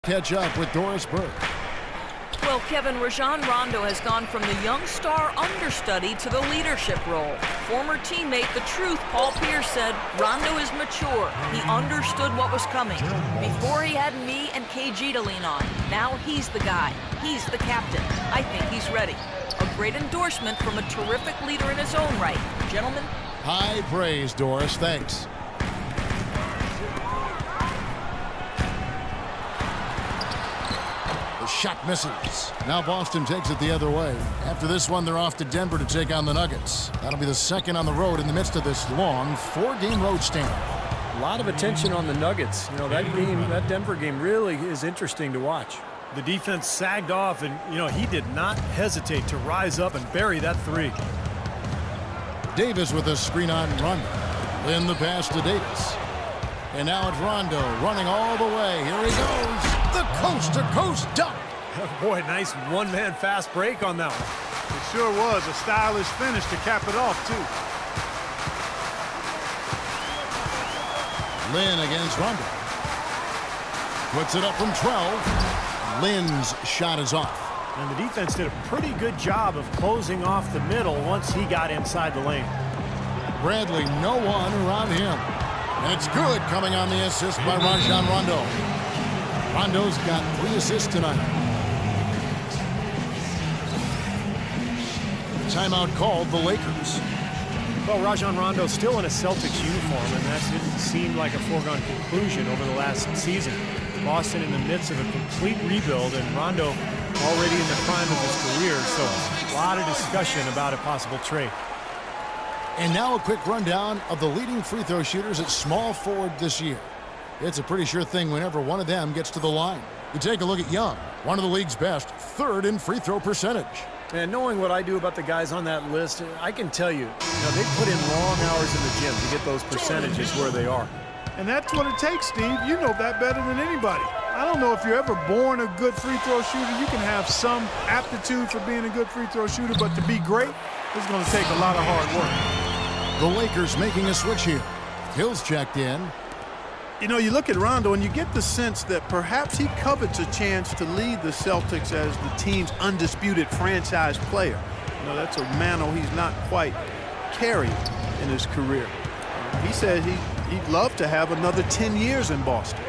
catch up with Doris Burke. Well, Kevin, Rajon Rondo has gone from the young star understudy to the leadership role. Former teammate The Truth, Paul Pierce, said Rondo is mature. He understood what was coming. Before he had me and KG to lean on. Now he's the guy. He's the captain. I think he's ready. A great endorsement from a terrific leader in his own right. Gentlemen. High praise, Doris. Thanks. Shot misses. Now Boston takes it the other way. After this one, they're off to Denver to take on the Nuggets. That'll be the second on the road in the midst of this long 4-game road stand. A lot of attention on the Nuggets. You know, that Denver game really is interesting to watch. The defense sagged off, and, he did not hesitate to rise up and bury that three. Davis with a screen on Rondo. Then the pass to Davis. And now it's Rondo running all the way. Here he goes. The coast-to-coast dunk. Boy, nice one-man fast break on that one. It sure was a stylish finish to cap it off, too. Lynn against Rondo. Puts it up from 12. Lynn's shot is off. And the defense did a pretty good job of closing off the middle once he got inside the lane. Bradley, no one around him. And it's good coming on the assist by Rajon Rondo. Rondo's got 3 assists tonight. Timeout called the Lakers. Well, Rajon Rondo still in a Celtics uniform, and that didn't seem like a foregone conclusion over the last season. Boston in the midst of a complete rebuild, and Rondo already in the prime of his career, so a lot of discussion about a possible trade. And now a quick rundown of the leading free throw shooters at small forward this year. It's a pretty sure thing whenever one of them gets to the line. You take a look at Young, one of the league's best, 3rd in free throw percentage. And knowing what I do about the guys on that list, I can tell you, they put in long hours in the gym to get those percentages where they are. And that's what it takes, Steve. You know that better than anybody. I don't know if you're ever born a good free throw shooter. You can have some aptitude for being a good free throw shooter, but to be great, it's going to take a lot of hard work. The Lakers making a switch here. Hill's checked in. You look at Rondo and you get the sense that perhaps he covets a chance to lead the Celtics as the team's undisputed franchise player. That's a mantle he's not quite carried in his career. He said he'd love to have another 10 years in Boston.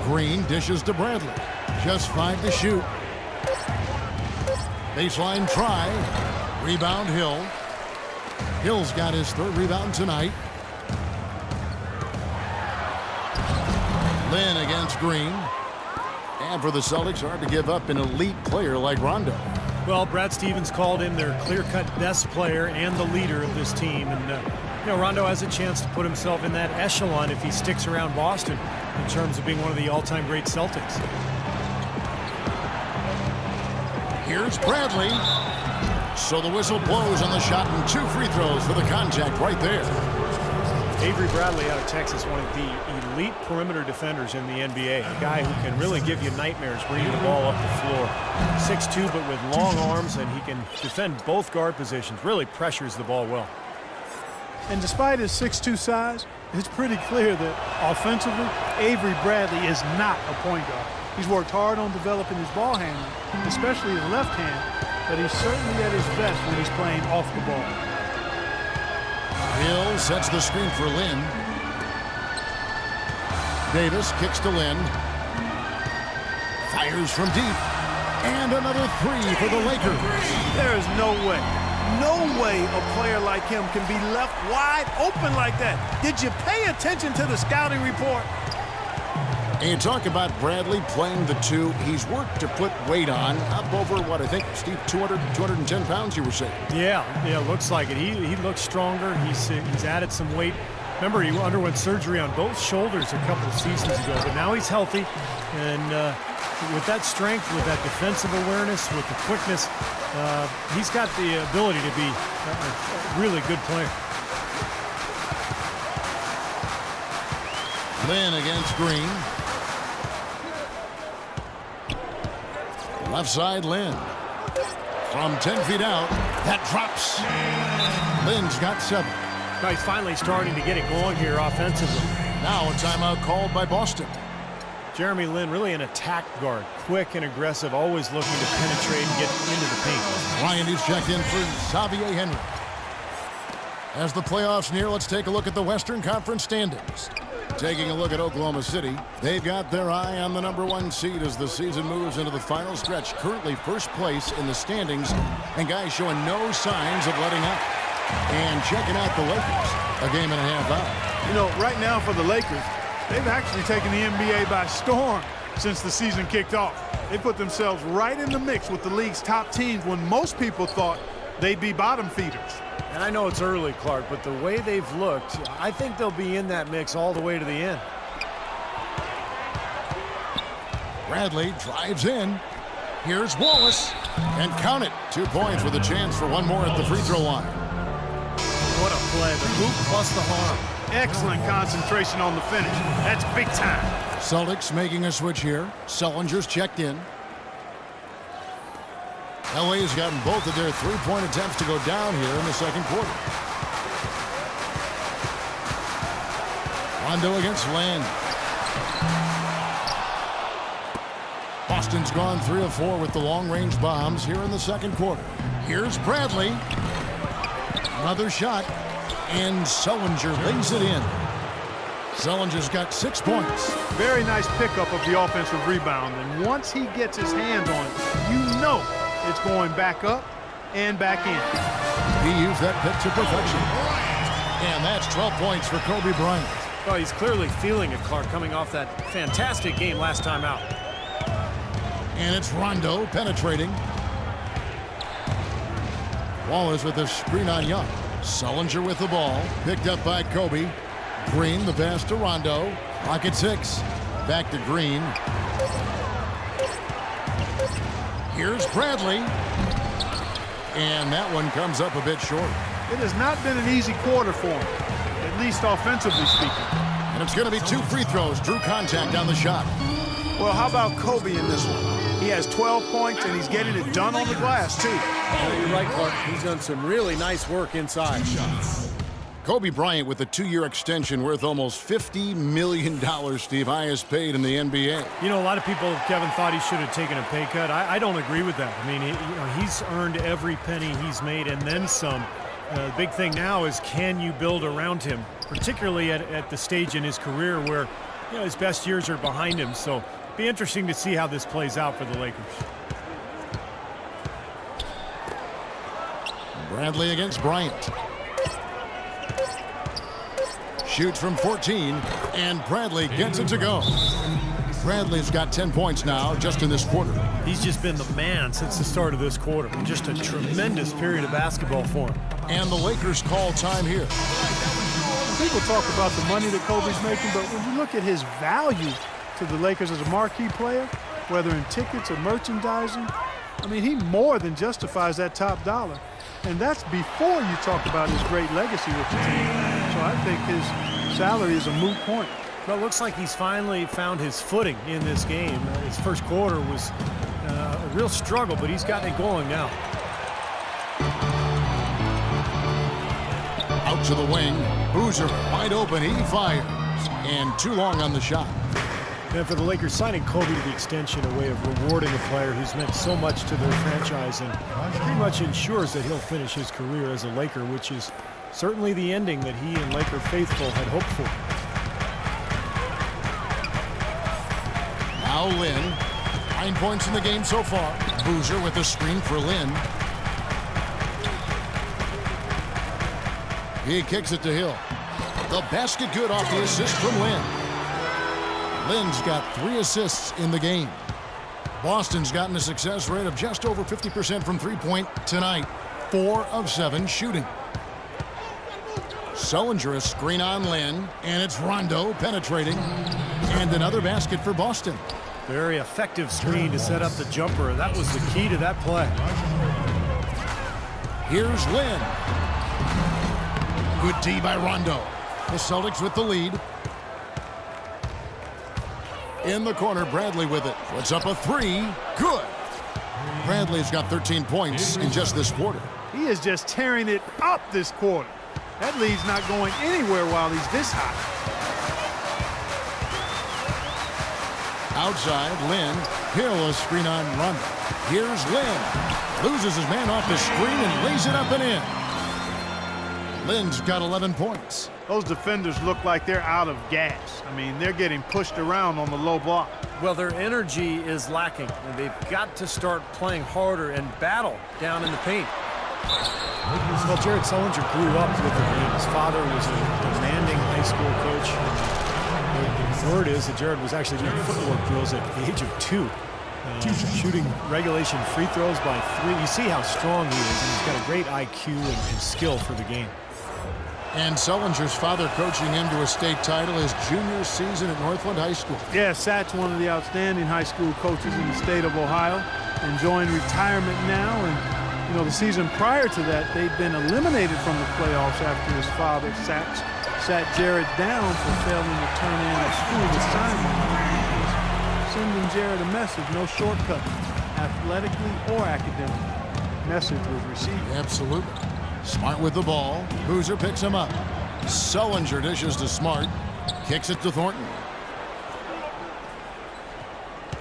Green dishes to Bradley. Just 5 to shoot. Baseline try. Rebound Hill. Hill's got his 3rd rebound tonight. Lynn against Green. And for the Celtics, hard to give up an elite player like Rondo. Well, Brad Stevens called him their clear-cut best player and the leader of this team. And, Rondo has a chance to put himself in that echelon if he sticks around Boston in terms of being one of the all-time great Celtics. Here's Bradley. So the whistle blows on the shot and 2 free throws for the contact right there. Avery Bradley out of Texas, one of the elite perimeter defenders in the NBA. A guy who can really give you nightmares bringing the ball up the floor. 6'2", but with long arms, and he can defend both guard positions. Really pressures the ball well. And despite his 6'2" size, it's pretty clear that offensively, Avery Bradley is not a point guard. He's worked hard on developing his ball handling, especially his left hand, but he's certainly at his best when he's playing off the ball. Hill sets the screen for Lynn. Davis kicks to Lynn. Fires from deep. And another 3 for the Lakers. There is no way a player like him can be left wide open like that. Did you pay attention to the scouting report? And you talk about Bradley playing the 2. He's worked to put weight on, up over, what I think, Steve, 210 pounds, you were saying. Yeah, looks like it. He looks stronger. He's added some weight. Remember, he underwent surgery on both shoulders a couple of seasons ago, but now he's healthy. And with that strength, with that defensive awareness, with the quickness, he's got the ability to be a really good player. Lynn against Green. Left side, Lynn. From 10 feet out, that drops. Lynn's got 7. Now he's finally starting to get it going here offensively. Now a timeout called by Boston. Jeremy Lin really an attack guard, quick and aggressive, always looking to penetrate and get into the paint. Bryant is checked in for Xavier Henry. As the playoffs near, let's take a look at the Western Conference standings. Taking a look at Oklahoma City, they've got their eye on the #1 seed as the season moves into the final stretch. Currently first place in the standings, and guys showing no signs of letting up. And checking out the Lakers, a game and a half out. You know, right now for the Lakers, they've actually taken the NBA by storm since the season kicked off. They put themselves right in the mix with the league's top teams when most people thought they'd be bottom feeders. And I know it's early, Clark, but the way they've looked, I think they'll be in that mix all the way to the end. Bradley drives in. Here's Wallace. And count it. 2 points with a chance for one more at the free throw line. What a play. The hoop plus the harm. Excellent concentration on the finish. That's big time. Celtics making a switch here. Sullinger's checked in. LA's gotten both of their three-point attempts to go down here in the second quarter. Rondo against Len. Boston's gone 3 of 4 with the long-range bombs here in the second quarter. Here's Bradley. Another shot, and Sullinger lays it in. Sullinger's got 6 points. Very nice pickup of the offensive rebound, and once he gets his hands on it, you know it's going back up and back in. He used that pick to perfection. And that's 12 points for Kobe Bryant. Well, he's clearly feeling it, Clark, coming off that fantastic game last time out. And it's Rondo penetrating. Wallace with a screen on Young. Sullinger with the ball. Picked up by Kobe. Green, the pass to Rondo. Clock at 6. Back to Green. Here's Bradley. And that one comes up a bit short. It has not been an easy quarter for him, at least offensively speaking. And it's going to be 2 free throws. Drew contact on the shot. Well, how about Kobe in this one? He has 12 points, and he's getting it done on the glass, too. Well, you're right, Clark. He's done some really nice work inside. Kobe Bryant with a 2-year extension worth almost $50 million, Steve, highest paid in the NBA. You know, a lot of people, Kevin, thought he should have taken a pay cut. I don't agree with that. I mean, he's earned every penny he's made and then some. The big thing now is, can you build around him, particularly at the stage in his career where, you know, his best years are behind him. So be interesting to see how this plays out for the Lakers. Bradley against Bryant. Shoots from 14, and Bradley gets it to go. Bradley's got 10 points now just in this quarter. He's just been the man since the start of this quarter. Just a tremendous period of basketball for him. And the Lakers call time here. People talk about the money that Kobe's making, but when you look at his value to the Lakers as a marquee player, whether in tickets or merchandising, I mean, he more than justifies that top dollar. And that's before you talk about his great legacy with the team. So I think his salary is a moot point. Well, it looks like he's finally found his footing in this game. His first quarter was a real struggle, but he's gotten it going now. Out to the wing. Boozer wide open. He fires. And too long on the shot. And for the Lakers, signing Kobe to the extension, a way of rewarding a player who's meant so much to their franchise and pretty much ensures that he'll finish his career as a Laker, which is certainly the ending that he and Laker faithful had hoped for. Now Lin. 9 points in the game so far. Boozer with a screen for Lin. He kicks it to Hill. The basket good off the assist from Lin. Lin's got 3 assists in the game. Boston's gotten a success rate of just over 50% from three-point tonight. 4 of 7 shooting. Sullinger a screen on Lin, and it's Rondo penetrating. And another basket for Boston. Very effective screen to set up the jumper. That was the key to that play. Here's Lin. Good D by Rondo. The Celtics with the lead. In the corner, Bradley with it. Puts up a 3. Good. Bradley's got 13 points in just this quarter. He is just tearing it up this quarter. That lead's not going anywhere while he's this hot. Outside, Lynn. Hill a screen on Rondo. Here's Lynn. Loses his man off the screen and lays it up and in. Lynn's got 11 points. Those defenders look like they're out of gas. I mean, they're getting pushed around on the low block. Well, their energy is lacking, and they've got to start playing harder and battle down in the paint. Well, Jared Sullinger grew up with the game. His father was a demanding high school coach. The word is that Jared was actually doing footwork drills at the age of 2. Shooting regulation free throws by 3. You see how strong he is, and he's got a great IQ and skill for the game. And Sullinger's father coaching him to a state title his junior season at Northland High School. Yeah, Satch, one of the outstanding high school coaches in the state of Ohio, enjoying retirement now. And, you know, the season prior to that, they'd been eliminated from the playoffs after his father, Satch, sat Jared down for failing to turn in a school assignment. Sending Jared a message, no shortcut, athletically or academically. Message was received. Absolutely. Smart with the ball. Boozer picks him up. Sullinger dishes to Smart. Kicks it to Thornton.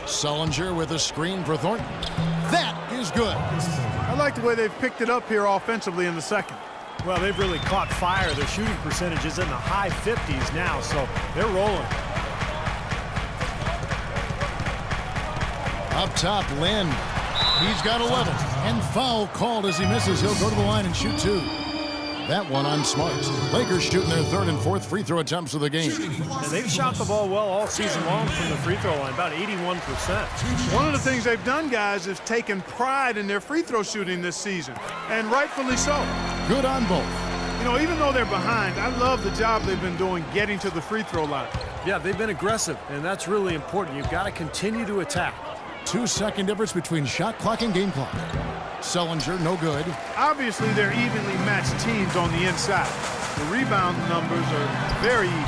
Sullinger with a screen for Thornton. That is good. I like the way they've picked it up here offensively in the second. Well, they've really caught fire. Their shooting percentage is in the high 50s now, so they're rolling. Up top, Lynn. He's got 11. And foul called as he misses. He'll go to the line and shoot 2. That one on Smart. Lakers shooting their 3rd and 4th free throw attempts of the game. And they've shot the ball well all season long from the free throw line, about 81%. One of the things they've done, guys, is taken pride in their free throw shooting this season, and rightfully so. Good on both. You know, even though they're behind, I love the job they've been doing getting to the free throw line. Yeah, they've been aggressive, and that's really important. You've got to continue to attack. 2-second difference between shot clock and game clock. Sullinger, no good. Obviously, they're evenly matched teams on the inside. The rebound numbers are very even.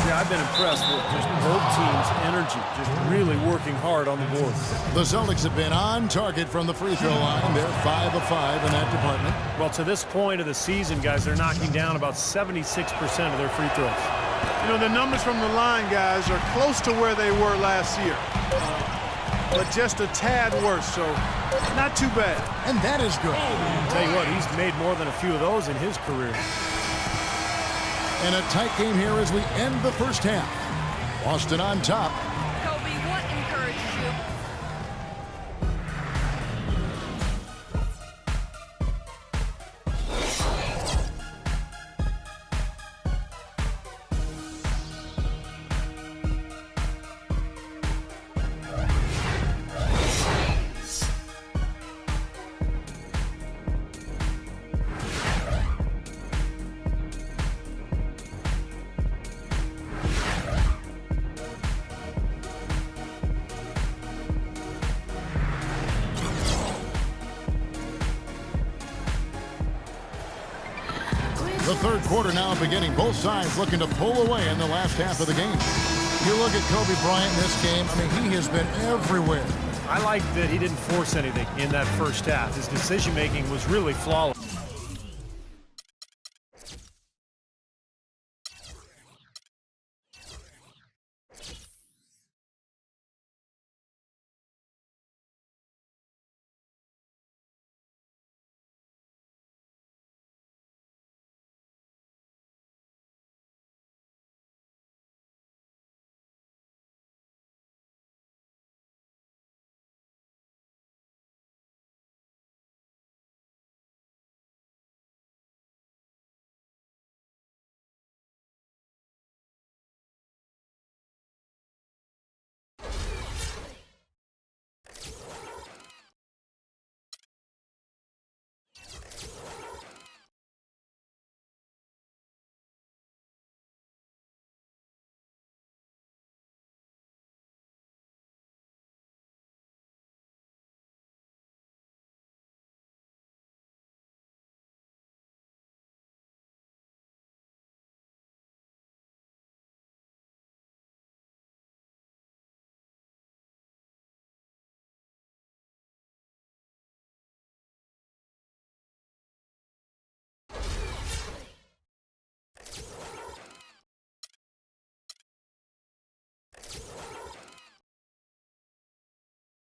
Yeah, I've been impressed with just both teams' energy, just really working hard on the board. The Celtics have been on target from the free throw line. They're 5 of 5 in that department. Well, to this point of the season, guys, they're knocking down about 76% of their free throws. You know, the numbers from the line, guys, are close to where they were last year. But just a tad worse, so not too bad. And that is good. I'll tell you what, he's made more than a few of those in his career. And a tight game here as we end the first half. Boston on top. Kobe, what encourages you? The third quarter now beginning. Both sides looking to pull away in the last half of the game. You look at Kobe Bryant in this game, I mean, he has been everywhere. I like that he didn't force anything in that first half. His decision-making was really flawless.